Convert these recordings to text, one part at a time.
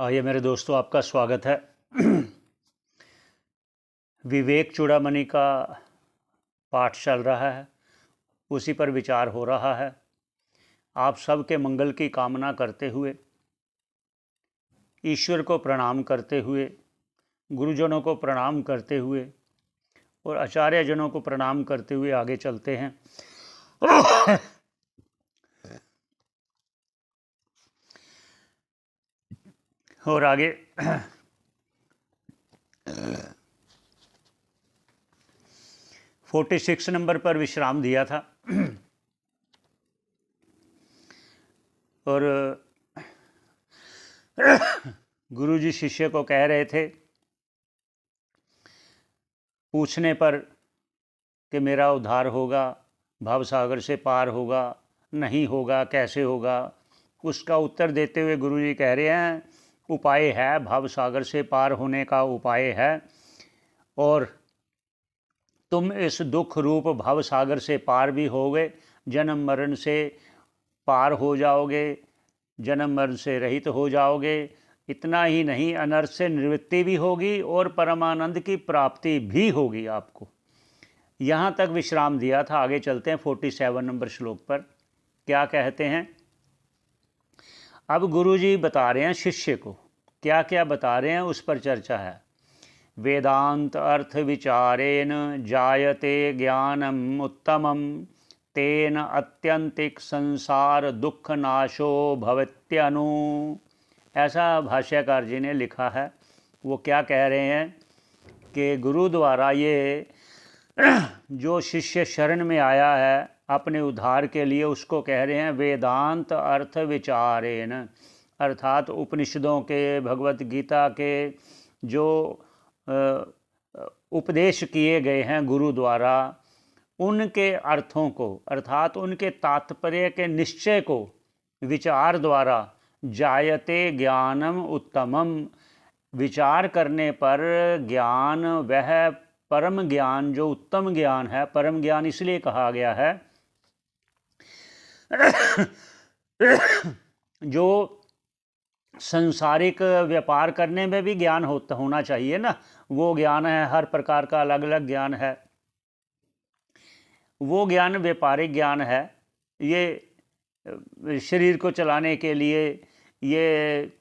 आइए मेरे दोस्तों, आपका स्वागत है। विवेक चूड़ामणि का पाठ चल रहा है, उसी पर विचार हो रहा है। आप सबके मंगल की कामना करते हुए, ईश्वर को प्रणाम करते हुए, गुरुजनों को प्रणाम करते हुए और आचार्यजनों को प्रणाम करते हुए आगे चलते हैं। और आगे 46 नंबर पर विश्राम दिया था। और गुरुजी शिष्य को कह रहे थे, पूछने पर कि मेरा उद्धार होगा, भवसागर से पार होगा, नहीं होगा, कैसे होगा, उसका उत्तर देते हुए गुरुजी कह रहे हैं, उपाय है, भवसागर से पार होने का उपाय है। और तुम इस दुख रूप भवसागर से पार भी होगे, जन्म मरण से पार हो जाओगे, जन्म मरण से रहित हो जाओगे। इतना ही नहीं, अनर्थ से निवृत्ति भी होगी और परमानंद की प्राप्ति भी होगी आपको। यहाँ तक विश्राम दिया था। आगे चलते हैं 47 नंबर श्लोक पर। क्या कहते हैं? अब गुरुजी बता रहे हैं शिष्य को, क्या क्या बता रहे हैं उस पर चर्चा है। वेदांत अर्थ विचारेण जायते ज्ञानम उत्तमम, तेन अत्यंतिक संसार दुख नाशो भवत्यनु। ऐसा भाष्यकार जी ने लिखा है। वो क्या कह रहे हैं कि गुरु द्वारा ये जो शिष्य शरण में आया है अपने उद्धार के लिए, उसको कह रहे हैं वेदांत अर्थ विचारेण, अर्थात उपनिषदों के, भगवत गीता के जो उपदेश किए गए हैं गुरु द्वारा, उनके अर्थों को अर्थात उनके तात्पर्य के निश्चय को विचार द्वारा जायते ज्ञानम उत्तमम, विचार करने पर ज्ञान, वह परम ज्ञान जो उत्तम ज्ञान है, परम ज्ञान इसलिए कहा गया है जो संसारिक व्यापार करने में भी ज्ञान होना चाहिए ना, वो ज्ञान है। हर प्रकार का अलग अलग ज्ञान है, वो ज्ञान व्यापारिक ज्ञान है। ये शरीर को चलाने के लिए, ये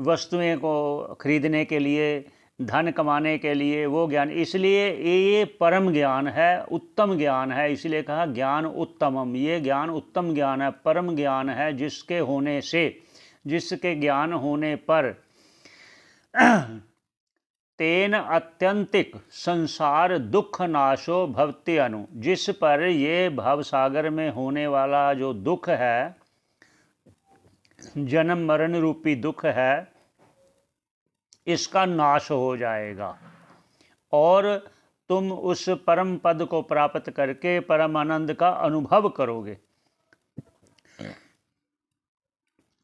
वस्तुएं को खरीदने के लिए, धन कमाने के लिए वो ज्ञान, इसलिए ये परम ज्ञान है, उत्तम ज्ञान है। इसलिए कहा ज्ञान उत्तमम, ये ज्ञान उत्तम ज्ञान है, परम ज्ञान है, जिसके होने से, जिसके ज्ञान होने पर तेन अत्यंतिक संसार दुख नाशो भवति अनु, जिस पर ये भवसागर में होने वाला जो दुख है, जन्म मरण रूपी दुख है, इसका नाश हो जाएगा और तुम उस परम पद को प्राप्त करके परम आनंद का अनुभव करोगे।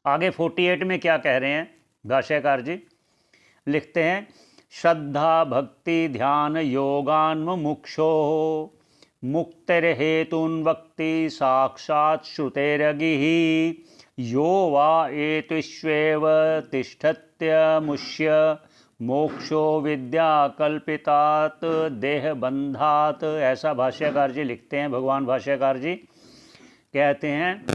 आगे 48 में क्या कह रहे हैं भाष्यकार जी? लिखते हैं, श्रद्धा भक्ति ध्यान योगान मुमुक्षो मुक्तिर्हेतुन वक्ति साक्षात् श्रुतेरगिः, यो वा एतुष्वेव तिष्ठत्यमुष्य मोक्षो विद्या कल्पितात् देह बंधात्। ऐसा भाष्यकार जी लिखते हैं। भगवान भाष्यकार जी कहते हैं,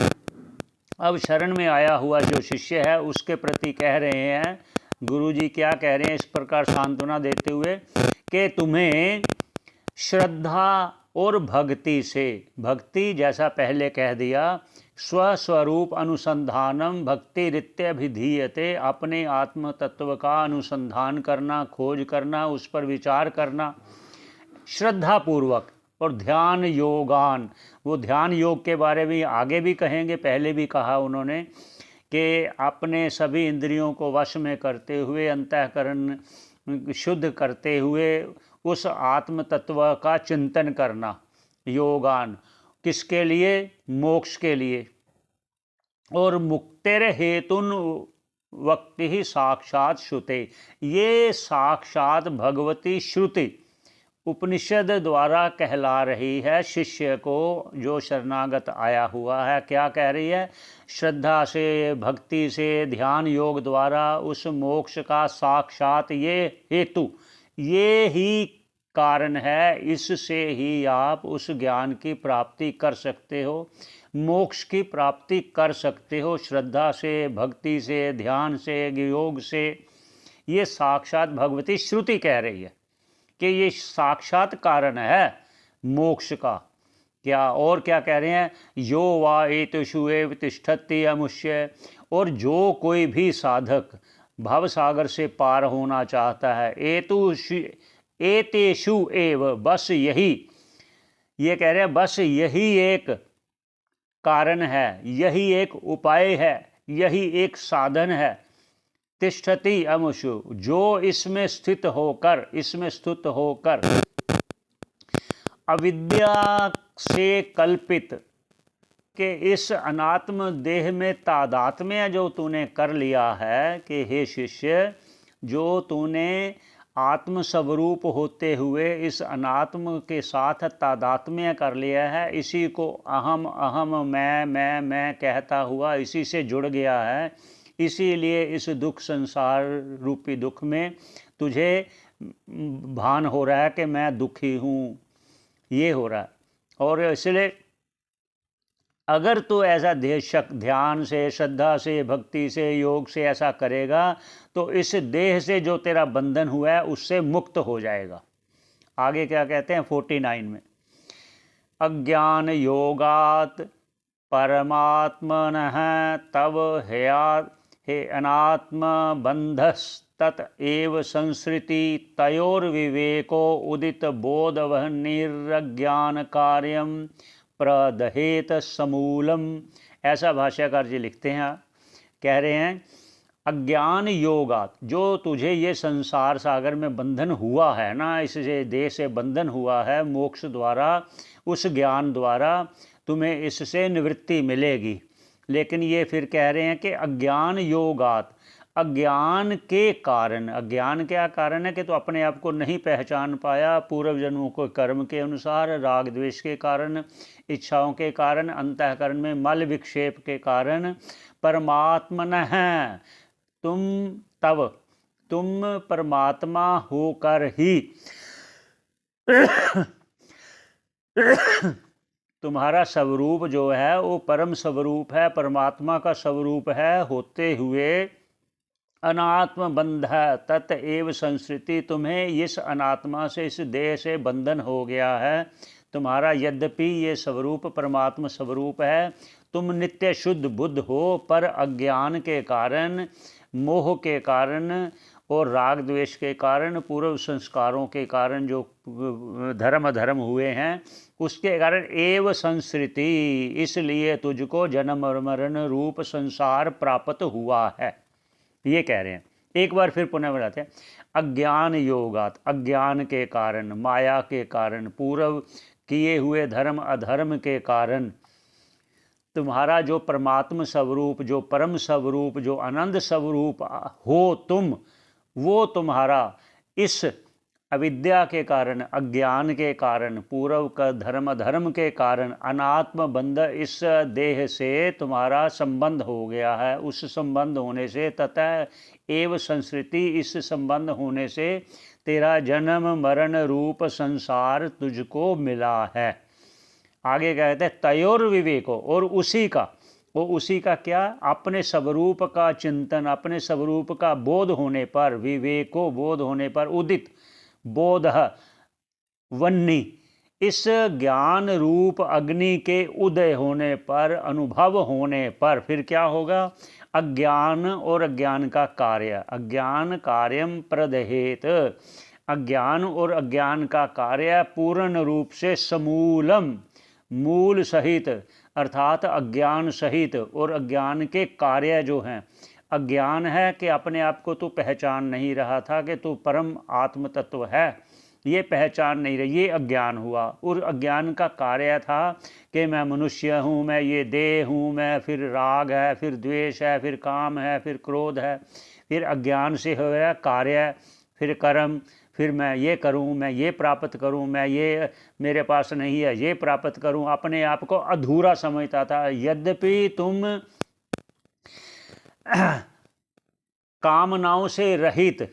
अब शरण में आया हुआ जो शिष्य है उसके प्रति कह रहे हैं गुरुजी, क्या कह रहे हैं इस प्रकार सांत्वना देते हुए कि तुम्हें श्रद्धा और भक्ति से, भक्ति जैसा पहले कह दिया, स्वस्वरूप अनुसंधानम भक्ति रित्यभिधीयते, अपने आत्म तत्व का अनुसंधान करना, खोज करना, उस पर विचार करना श्रद्धा पूर्वक, और ध्यान योगान, वो ध्यान योग के बारे में आगे भी कहेंगे, पहले भी कहा उन्होंने कि अपने सभी इंद्रियों को वश में करते हुए, अंतःकरण शुद्ध करते हुए उस आत्म तत्व का चिंतन करना। योगान किसके लिए? मोक्ष के लिए। और मुक्तिर हेतुन वक्ति ही साक्षात श्रुते, ये साक्षात भगवती श्रुति, उपनिषद द्वारा कहला रही है शिष्य को, जो शरणागत आया हुआ है। क्या कह रही है? श्रद्धा से, भक्ति से, ध्यान योग द्वारा उस मोक्ष का साक्षात ये हेतु, ये ही कारण है, इससे ही आप उस ज्ञान की प्राप्ति कर सकते हो, मोक्ष की प्राप्ति कर सकते हो। श्रद्धा से, भक्ति से, ध्यान से, योग से। ये साक्षात भगवती श्रुति कह रही है कि ये साक्षात कारण है मोक्ष का। क्या और क्या कह रहे हैं? यो वा एतेषु एव तिष्ठति अमुष्य। और जो कोई भी साधक भव सागर से पार होना चाहता है, एतेषु एव, बस यही, ये कह रहे हैं बस यही एक कारण है, यही एक उपाय है, यही एक साधन है। तिष्ठति अमुषु, जो इसमें स्थित होकर अविद्या से कल्पित के इस अनात्म देह में तादात्म्य जो तूने कर लिया है, कि हे शिष्य, जो तूने आत्म स्वरूप होते हुए इस अनात्म के साथ तादात्म्य कर लिया है, इसी को अहम अहम मैं कहता हुआ इसी से जुड़ गया है, इसीलिए इस दुख संसार रूपी दुख में तुझे भान हो रहा है कि मैं दुखी हूँ, ये हो रहा है। और इसलिए अगर तू ऐसा ध्यान से, श्रद्धा से, भक्ति से, योग से ऐसा करेगा तो इस देह से जो तेरा बंधन हुआ है उससे मुक्त हो जाएगा। आगे क्या कहते हैं 49 में? अज्ञान योगात परमात्मनः तव हे अनात्म बंधस्तत एव संसृति तयोर्विवेको उदित बोधवह निर्ज्ञान कार्यम प्रदहेत समूलम। ऐसा भाष्यकार जी लिखते हैं, कह रहे हैं अज्ञान योगात, जो तुझे ये संसार सागर में बंधन हुआ है ना, इससे देह से बंधन हुआ है, मोक्ष द्वारा, उस ज्ञान द्वारा तुम्हें इससे निवृत्ति मिलेगी। लेकिन ये फिर कह रहे हैं कि अज्ञान योगात, अज्ञान के कारण। अज्ञान क्या कारण है? कि तो अपने आप को नहीं पहचान पाया, पूर्व जन्मों को कर्म के अनुसार, राग द्वेष के कारण, इच्छाओं के कारण, अंतःकरण में मल विक्षेप के कारण। परमात्मनः, तुम परमात्मा होकर ही तुम्हारा स्वरूप जो है वो परम स्वरूप है, परमात्मा का स्वरूप है, होते हुए अनात्म बंध तत् एव संस्कृति, तुम्हें इस अनात्मा से, इस देह से बंधन हो गया है। तुम्हारा यद्यपि ये स्वरूप परमात्मा स्वरूप है, तुम नित्य शुद्ध बुद्ध हो, पर अज्ञान के कारण, मोह के कारण और राग द्वेष के कारण, पूर्व संस्कारों के कारण जो धर्म अधर्म हुए हैं उसके कारण एव संस्कृति, इसलिए तुझको जन्म मरण रूप संसार प्राप्त हुआ है। ये कह रहे हैं। एक बार फिर पुनः बताते हैं, अज्ञान योगात, अज्ञान के कारण, माया के कारण, पूर्व किए हुए धर्म अधर्म के कारण तुम्हारा जो परमात्म स्वरूप, जो परम स्वरूप, जो आनंद स्वरूप हो तुम, वो तुम्हारा इस अविद्या के कारण, अज्ञान के कारण, पूर्व का धर्म अधर्म के कारण, अनात्म बंध, इस देह से तुम्हारा संबंध हो गया है। उस संबंध होने से ततः एव संस्कृति, इस संबंध होने से तेरा जन्म मरण रूप संसार तुझको मिला है। आगे कहते हैं तयोर विवेको, और उसी का, वो उसी का क्या? अपने स्वरूप का चिंतन, अपने स्वरूप का बोध होने पर, विवेको बोध होने पर, उदित बोध वन्नी, इस ज्ञान रूप अग्नि के उदय होने पर, अनुभव होने पर फिर क्या होगा? अज्ञान और अज्ञान का कार्य, अज्ञान कार्यम प्रदहेत, अज्ञान और अज्ञान का कार्य पूर्ण रूप से समूलम, मूल सहित, अर्थात अज्ञान सहित, और अज्ञान के कार्य जो हैं, अज्ञान है कि अपने आप को तू पहचान नहीं रहा था कि तू परम आत्म तत्व है, ये पहचान नहीं रही, ये अज्ञान हुआ। और अज्ञान का कार्य था कि मैं मनुष्य हूँ, मैं ये देह हूँ, मैं, फिर राग है, फिर द्वेष है, फिर काम है, फिर क्रोध है, फिर अज्ञान से हो गया कार्य, फिर कर्म, फिर मैं ये करूं, मैं ये प्राप्त करूं, मैं ये मेरे पास नहीं है ये प्राप्त करूं, अपने आप को अधूरा समझता था। यद्यपि तुम कामनाओं से रहित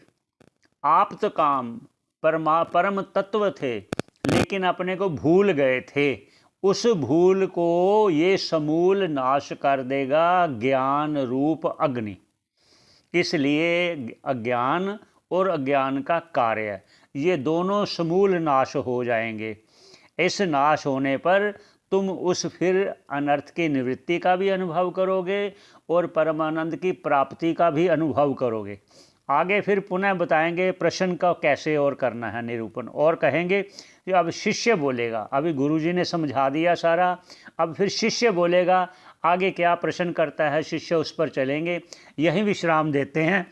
आप्त काम परम तत्व थे, लेकिन अपने को भूल गए थे। उस भूल को ये समूल नाश कर देगा ज्ञान रूप अग्नि। इसलिए अज्ञान और अज्ञान का कार्य, ये दोनों समूल नाश हो जाएंगे। इस नाश होने पर तुम उस फिर अनर्थ की निवृत्ति का भी अनुभव करोगे और परमानंद की प्राप्ति का भी अनुभव करोगे। आगे फिर पुनः बताएंगे प्रश्न का कैसे और करना है निरूपण, और कहेंगे कि अब शिष्य बोलेगा। अभी गुरुजी ने समझा दिया सारा, अब फिर शिष्य बोलेगा, आगे क्या प्रश्न करता है शिष्य उस पर चलेंगे। यहीं विश्राम देते हैं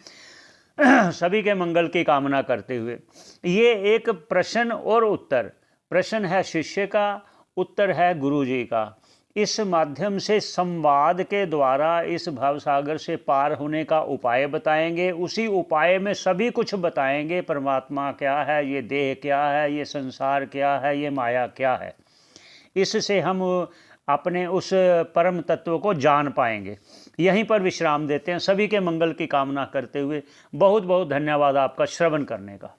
सभी के मंगल की कामना करते हुए। ये एक प्रश्न और उत्तर, प्रश्न है शिष्य का, उत्तर है गुरुजी का। इस माध्यम से संवाद के द्वारा इस भवसागर से पार होने का उपाय बताएंगे। उसी उपाय में सभी कुछ बताएंगे, परमात्मा क्या है, ये देह क्या है, ये संसार क्या है, ये माया क्या है। इससे हम अपने उस परम तत्व को जान पाएंगे। यहीं पर विश्राम देते हैं, सभी के मंगल की कामना करते हुए। बहुत बहुत धन्यवाद आपका श्रवण करने का।